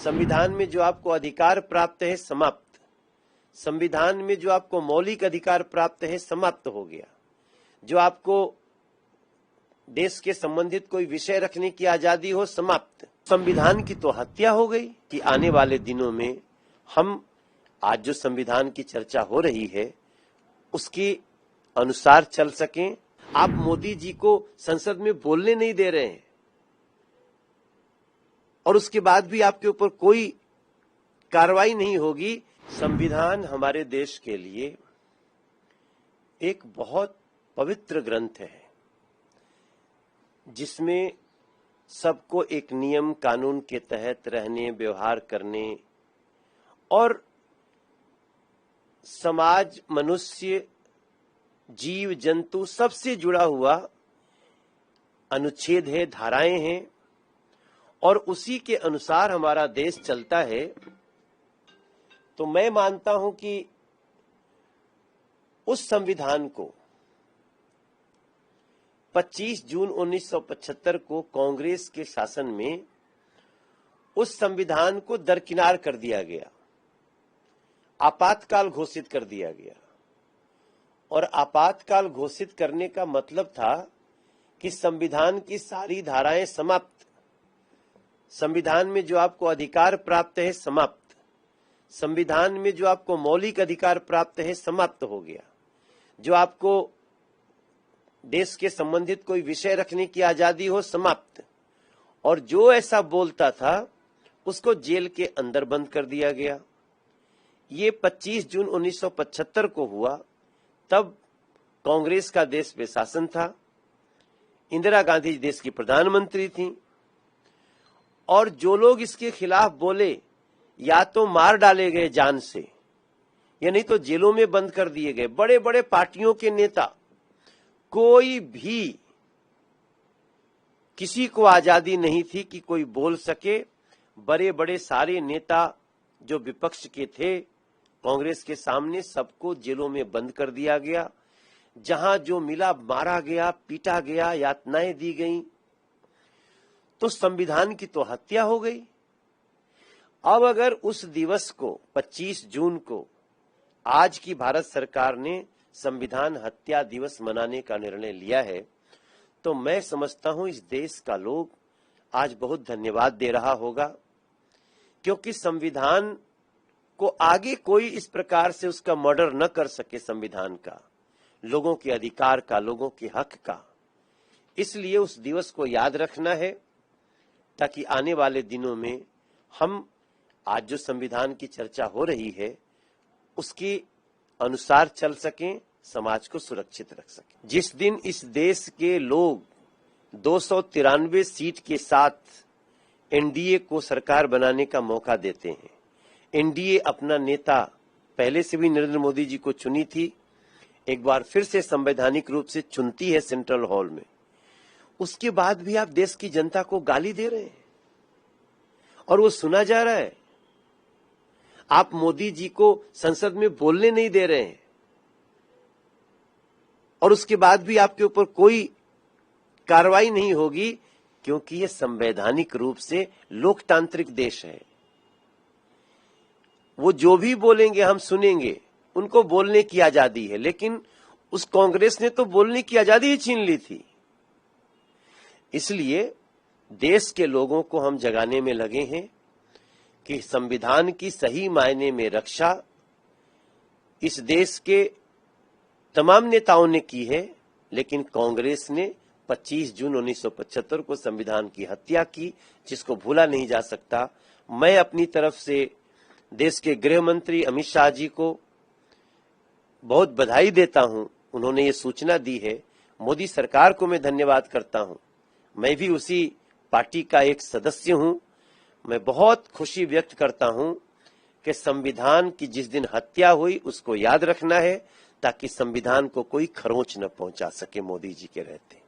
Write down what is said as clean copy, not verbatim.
संविधान में जो आपको अधिकार प्राप्त है समाप्त, संविधान में जो आपको मौलिक अधिकार प्राप्त है समाप्त हो गया। जो आपको देश के संबंधित कोई विषय रखने की आजादी हो समाप्त। संविधान की तो हत्या हो गई कि आने वाले दिनों में हम आज जो संविधान की चर्चा हो रही है उसके अनुसार चल सकें। आप मोदी जी को संसद में बोलने नहीं दे रहे हैं और उसके बाद भी आपके ऊपर कोई कार्रवाई नहीं होगी। संविधान हमारे देश के लिए एक बहुत पवित्र ग्रंथ है जिसमें सबको एक नियम कानून के तहत रहने, व्यवहार करने और समाज, मनुष्य, जीव जंतु सबसे जुड़ा हुआ अनुच्छेद है, धाराएं हैं और उसी के अनुसार हमारा देश चलता है। तो मैं मानता हूं कि उस संविधान को 25 जून 1975 को कांग्रेस के शासन में उस संविधान को दरकिनार कर दिया गया, आपातकाल घोषित कर दिया गया। और आपातकाल घोषित करने का मतलब था कि संविधान की सारी धाराएं समाप्त, संविधान में जो आपको अधिकार प्राप्त है समाप्त, संविधान में जो आपको मौलिक अधिकार प्राप्त है समाप्त हो गया। जो आपको देश के संबंधित कोई विषय रखने की आजादी हो समाप्त। और जो ऐसा बोलता था उसको जेल के अंदर बंद कर दिया गया। ये 25 जून 1975 को हुआ। तब कांग्रेस का देश पे शासन था, इंदिरा गांधी देश की प्रधानमंत्री थी और जो लोग इसके खिलाफ बोले या तो मार डाले गए जान से या नहीं तो जेलों में बंद कर दिए गए। बड़े बड़े पार्टियों के नेता, कोई भी किसी को आजादी नहीं थी कि कोई बोल सके। बड़े बड़े सारे नेता जो विपक्ष के थे कांग्रेस के सामने, सबको जेलों में बंद कर दिया गया। जहां जो मिला मारा गया, पीटा गया, यातनाएं दी गईं। तो संविधान की तो हत्या हो गई। अब अगर उस दिवस को 25 जून को आज की भारत सरकार ने संविधान हत्या दिवस मनाने का निर्णय लिया है तो मैं समझता हूं इस देश का लोग आज बहुत धन्यवाद दे रहा होगा, क्योंकि संविधान को आगे कोई इस प्रकार से उसका मर्डर न कर सके, संविधान का, लोगों के अधिकार का, लोगों के हक का। इसलिए उस दिवस को याद रखना है ताकि आने वाले दिनों में हम आज जो संविधान की चर्चा हो रही है उसके अनुसार चल सकें, समाज को सुरक्षित रख सकें। जिस दिन इस देश के लोग 293 सीट के साथ एनडीए को सरकार बनाने का मौका देते हैं, एनडीए अपना नेता पहले से भी नरेंद्र मोदी जी को चुनी थी, एक बार फिर से संवैधानिक रूप से चुनती है सेंट्रल हॉल में, उसके बाद भी आप देश की जनता को गाली दे रहे हैं और वो सुना जा रहा है। आप मोदी जी को संसद में बोलने नहीं दे रहे हैं और उसके बाद भी आपके ऊपर कोई कार्रवाई नहीं होगी, क्योंकि ये संवैधानिक रूप से लोकतांत्रिक देश है। वो जो भी बोलेंगे हम सुनेंगे, उनको बोलने की आजादी है। लेकिन उस कांग्रेस ने तो बोलने की आजादी ही छीन ली थी। इसलिए देश के लोगों को हम जगाने में लगे हैं कि संविधान की सही मायने में रक्षा इस देश के तमाम नेताओं ने की है, लेकिन कांग्रेस ने 25 जून 1975 को संविधान की हत्या की, जिसको भूला नहीं जा सकता। मैं अपनी तरफ से देश के गृह मंत्री अमित शाह जी को बहुत बधाई देता हूं, उन्होंने ये सूचना दी है। मोदी सरकार को मैं धन्यवाद करता हूं, मैं भी उसी पार्टी का एक सदस्य हूं। मैं बहुत खुशी व्यक्त करता हूं कि संविधान की जिस दिन हत्या हुई उसको याद रखना है ताकि संविधान को कोई खरोंच न पहुंचा सके मोदी जी के रहते।